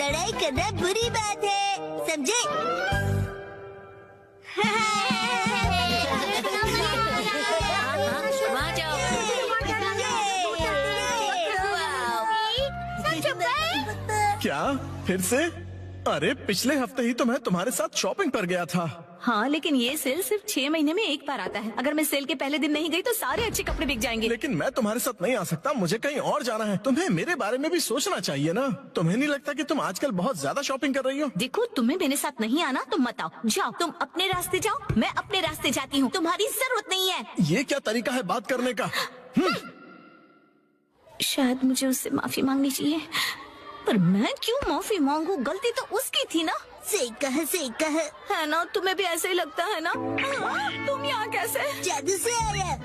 लड़ाई करना बुरी बात है, समझे? वहाँ जाओ। क्या फिर से? अरे पिछले हफ्ते ही तो मैं तुम्हारे साथ शॉपिंग पर गया था। हाँ, लेकिन ये सेल सिर्फ 6 महीने में एक बार आता है। अगर मैं सेल के पहले दिन नहीं गई तो सारे अच्छे कपड़े बिक जाएंगे। लेकिन मैं तुम्हारे साथ नहीं आ सकता, मुझे कहीं और जाना है। तुम्हें मेरे बारे में भी सोचना चाहिए ना। तुम्हें नहीं लगता कि तुम आजकल बहुत ज्यादा शॉपिंग कर रही हो? देखो, तुम्हें मेरे साथ नहीं आना तो मत आओ। जाओ, तुम अपने रास्ते जाओ, मैं अपने रास्ते जाती हूँ। तुम्हारी जरूरत नहीं है। ये क्या तरीका है बात करने का? शायद मुझे उससे माफी मांगनी चाहिए, पर मैं क्यों माफी मांगू? गलती तो उसकी थी ना। सही कहा है ना? तुम्हें भी ऐसे ही लगता है ना? तुम यहाँ कैसे? जादू से आया।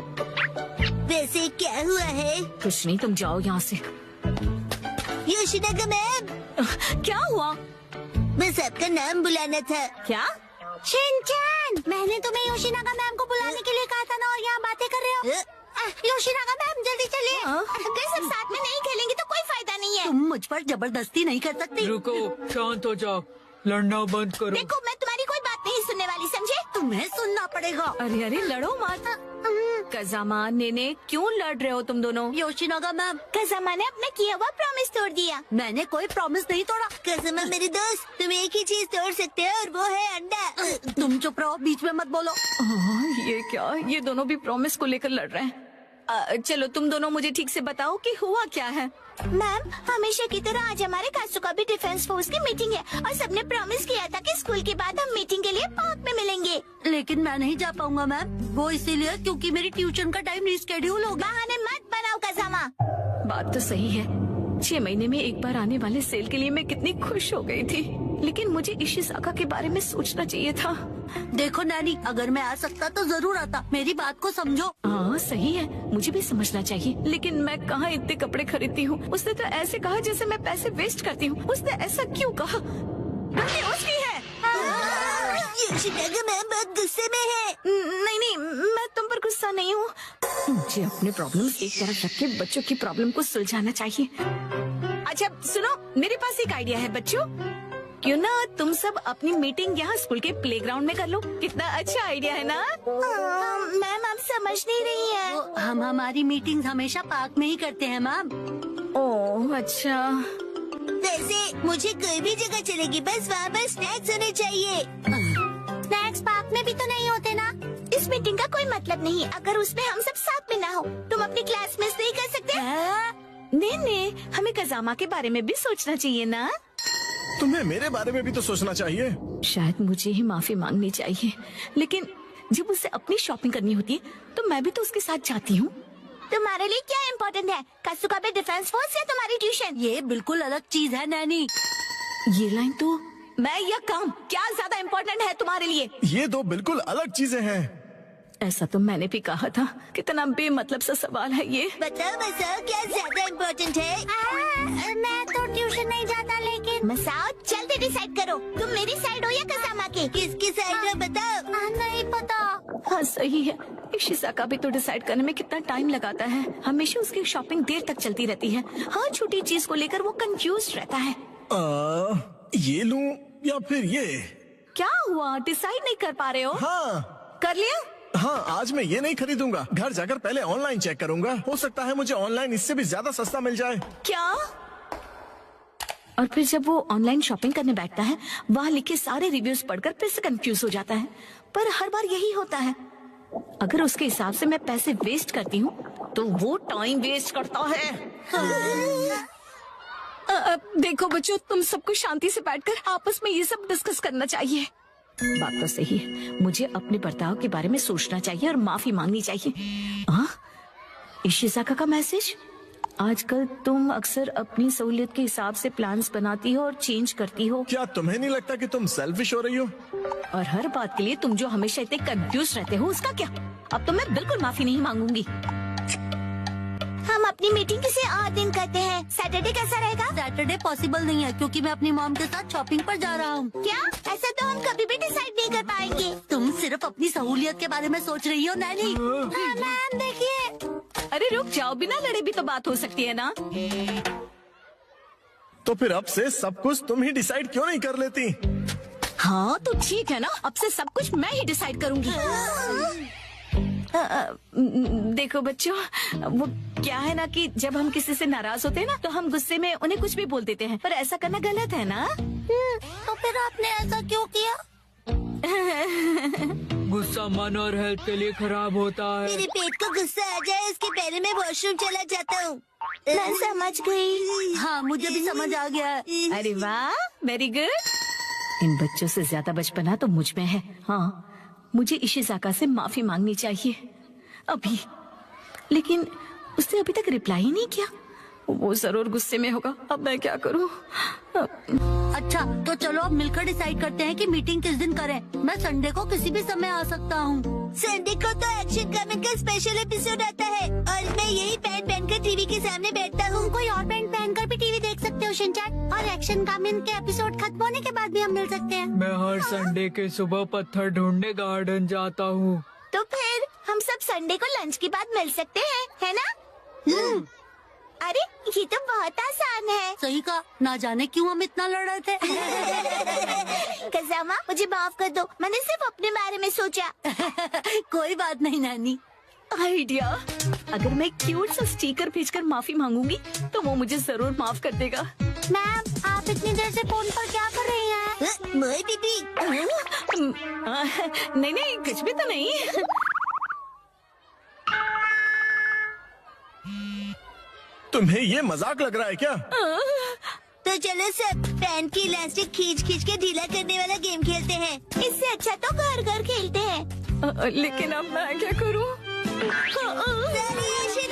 वैसे क्या हुआ है? कुछ नहीं, तुम जाओ यहाँ से। योशिनागा मैम, क्या हुआ? बस आपका नाम बुलाना था। क्या? शिनचैन, मैंने तुम्हें योशिनागा मैम को बुलाने के लिए कहा था ना, और यहाँ बातें कर रहे हो। योशिनागा मैम जल्दी चलिए। अगर सब साथ में नहीं खेलेंगे तो कोई फायदा नहीं है। तुम मुझ पर जबरदस्ती नहीं कर सकती। रुको, शांत हो जाओ, लड़ना बंद करो। देखो, मैं तुम्हारी कोई बात नहीं सुनने वाली, समझे? तुम्हें सुनना पड़ेगा। अरे अरे, लड़ो मत। कज़ामा, नेने, क्यों लड़ रहे हो तुम दोनों? योशिनागा मैम, कज़ामा ने अपना किया हुआ प्रॉमिस तोड़ दिया। मैंने कोई प्रॉमिस नहीं तोड़ा। कज़ामा मेरे दोस्त, तुम एक ही चीज तोड़ सकते हो और वो है अंडा। तुम चुप रहो, बीच में मत बोलो। ये क्या? ये दोनों भी प्रॉमिस को लेकर लड़ रहे हैं। चलो, तुम दोनों मुझे ठीक से बताओ कि हुआ क्या है। मैम, हमेशा की तरह आज हमारे कासुकाबे डिफेंस फोर्स की मीटिंग है और सबने प्रॉमिस किया था कि स्कूल के बाद हम मीटिंग के लिए पार्क में मिलेंगे। लेकिन मैं नहीं जा पाऊंगा मैम। वो इसीलिए क्योंकि मेरी ट्यूशन का टाइम रिस्केड्यूल हो गया। बहाने मत बनाओ कज़ामा। बात तो सही है। 6 महीने में एक बार आने वाले सेल के लिए मैं कितनी खुश हो गई थी, लेकिन मुझे इशिसाका के बारे में सोचना चाहिए था। देखो नैनी, अगर मैं आ सकता तो जरूर आता। मेरी बात को समझो। हाँ सही है, मुझे भी समझना चाहिए, लेकिन मैं कहाँ इतने कपड़े खरीदती हूँ। उसने तो ऐसे कहा जैसे मैं पैसे वेस्ट करती हूँ। उसने ऐसा क्यों कहा? गलती उसकी है। योशिनागा मैम बहुत गुस्से में है। नहीं नहीं, मैं तुम पर गुस्सा नहीं हूँ। मुझे अपने प्रॉब्लम एक तरफ रख के बच्चों की प्रॉब्लम को सुलझाना चाहिए। अच्छा सुनो, मेरे पास एक आइडिया है बच्चों। क्यों ना तुम सब अपनी मीटिंग यहाँ स्कूल के प्लेग्राउंड में कर लो। कितना अच्छा आइडिया है ना? मैम, आप समझ नहीं रही है। हम हमारी मीटिंग्स हमेशा पार्क में ही करते हैं मैम। ओह अच्छा। वैसे मुझे कोई भी जगह चलेगी, बस वहाँ पर स्नैक्स होने चाहिए। स्नैक्स पार्क में भी तो नहीं होते ना। इस मीटिंग का कोई मतलब नहीं अगर उसमें हम सब साथ में ना हो। तुम अपनी क्लास मिस नहीं कर सकते? नहीं, हमें कज़ामा के बारे में भी सोचना चाहिए ना। तुम्हें मेरे बारे में भी तो सोचना चाहिए। शायद मुझे ही माफी मांगनी चाहिए, लेकिन जब उसे अपनी शॉपिंग करनी होती है तो मैं भी तो उसके साथ जाती हूँ। तुम्हारे लिए क्या इम्पोर्टेंट है, कासुकाबे डिफेंस फोर्स या तुम्हारी ट्यूशन? ये बिल्कुल अलग चीज है नैनी। ये लाइन तो मैं या काम, क्या ज्यादा इम्पोर्टेंट है तुम्हारे लिए? ये दो बिल्कुल अलग चीजें हैं। ऐसा तो मैंने भी कहा था। कितना बेमतलब सा सवाल है ये। बताओ मसाओ, क्या ज्यादा इम्पोर्टेंट है? मैं तो ट्यूशन नहीं जाता, लेकिन मसाओ जल्दी डिसाइड करो, तुम मेरी साइड हो या कज़ामा की? किसकी साइड हो बताओ। नहीं पता। हाँ सही है, इशिसाका भी तो डिसाइड करने में कितना टाइम लगाता है। हमेशा उसकी शॉपिंग देर तक चलती रहती है। हर छोटी चीज को लेकर वो कंफ्यूज रहता है। ये लूं या फिर ये? क्या हुआ, डिसाइड नहीं कर पा रहे हो? हाँ कर लिया? हाँ, आज मैं ये नहीं खरीदूंगा। घर जाकर पहले ऑनलाइन चेक करूंगा। हो सकता है मुझे ऑनलाइन इससे भी ज्यादा सस्ता मिल जाए। क्या? और फिर जब वो ऑनलाइन शॉपिंग करने बैठता है, वहाँ लिखे सारे रिव्यूज पढ़कर फिर से कंफ्यूज हो जाता है। पर हर बार यही होता है। अगर उसके हिसाब से मैं पैसे वेस्ट करती हूँ तो वो टाइम वेस्ट करता है। देखो बच्चों, तुम सबको शांति से बैठकर आपस में ये सब डिस्कस करना चाहिए। बात तो सही है, मुझे अपने बर्ताव के बारे में सोचना चाहिए और माफी मांगनी चाहिए। इशिसाका का मैसेज। आजकल तुम अक्सर अपनी सहूलियत के हिसाब से प्लान्स बनाती हो और चेंज करती हो। क्या तुम्हें नहीं लगता कि तुम सेल्फिश हो रही हो? और हर बात के लिए तुम जो हमेशा इतने कंफ्यूज रहते हो, उसका क्या? अब तो मैं बिल्कुल माफी नहीं मांगूंगी। हम अपनी मीटिंग किसी और दिन करते हैं। सैटरडे कैसा रहेगा? सैटरडे पॉसिबल नहीं है क्योंकि मैं अपनी मॉम के साथ शॉपिंग पर जा रहा हूँ। क्या? ऐसा तो हम कभी भी डिसाइड नहीं कर पाएंगे। तुम सिर्फ अपनी सहूलियत के बारे में सोच रही हो नैनी। मैम देखिए। अरे रुक जाओ, बिना लड़े भी तो बात हो सकती है ना। तो फिर अब से सब कुछ तुम ही डिसाइड क्यों नहीं कर लेती? हाँ तो ठीक है ना, अब से सब कुछ मैं ही डिसाइड करूंगी। देखो बच्चों, वो क्या है ना कि जब हम किसी से नाराज होते हैं ना तो हम गुस्से में उन्हें कुछ भी बोल देते हैं, पर ऐसा करना गलत है ना। तो फिर आपने ऐसा क्यों किया? गुस्सा मन और हेल्थ के लिए खराब होता है। मेरे पेट को गुस्सा आ जाए उसके पहले मैं वॉशरूम चला जाता हूँ। मैं समझ गई। हाँ, मुझे भी समझ आ गया है। अरे वाह, वेरी गुड। इन बच्चों से ज्यादा बचपना तो मुझ में है। हाँ, मुझे इशिज़ाका से माफी मांगनी चाहिए अभी, लेकिन उसने अभी तक रिप्लाई ही नहीं किया। वो जरूर गुस्से में होगा। अब मैं क्या करूं? अच्छा, तो चलो अब मिलकर डिसाइड करते हैं कि मीटिंग किस दिन करें। मैं संडे को किसी भी समय आ सकता हूँ। संडे को तो एक्शन कमेंट का स्पेशल एपिसोड आता है और मैं यही पैंट पहनकर टीवी के सामने बैठता हूँ। कोई और पैंट पहनकर भी टीवी देख सकते हो शिनचैन, और एक्शन कमेंट के एपिसोड खत्म होने के बाद भी हम मिल सकते हैं। मैं हर संडे के सुबह पत्थर ढूंढने गार्डन जाता हूँ। तो फिर हम सब संडे को लंच के बाद मिल सकते हैं, है ना? अरे ये तो बहुत आसान है। सही कहा, ना जाने क्यों हम इतना लड़ रहे थे। कज़ामा, मुझे माफ कर दो, मैंने सिर्फ अपने बारे में सोचा। कोई बात नहीं नानी। आइडिया, अगर मैं क्यूट सा स्टिकर भेजकर माफी मांगूंगी तो वो मुझे जरूर माफ कर देगा। मैम, आप इतनी देर से फोन पर क्या कर रही हैं? मोई दीदी। नहीं नहीं, कुछ भी तो नहीं। तुम्हें ये मजाक लग रहा है क्या? तो चलो सब पैंट की इलास्टिक खींच खींच के ढीला करने वाला गेम खेलते हैं। इससे अच्छा तो घर घर खेलते हैं। लेकिन अब मैं क्या करूं? चलिए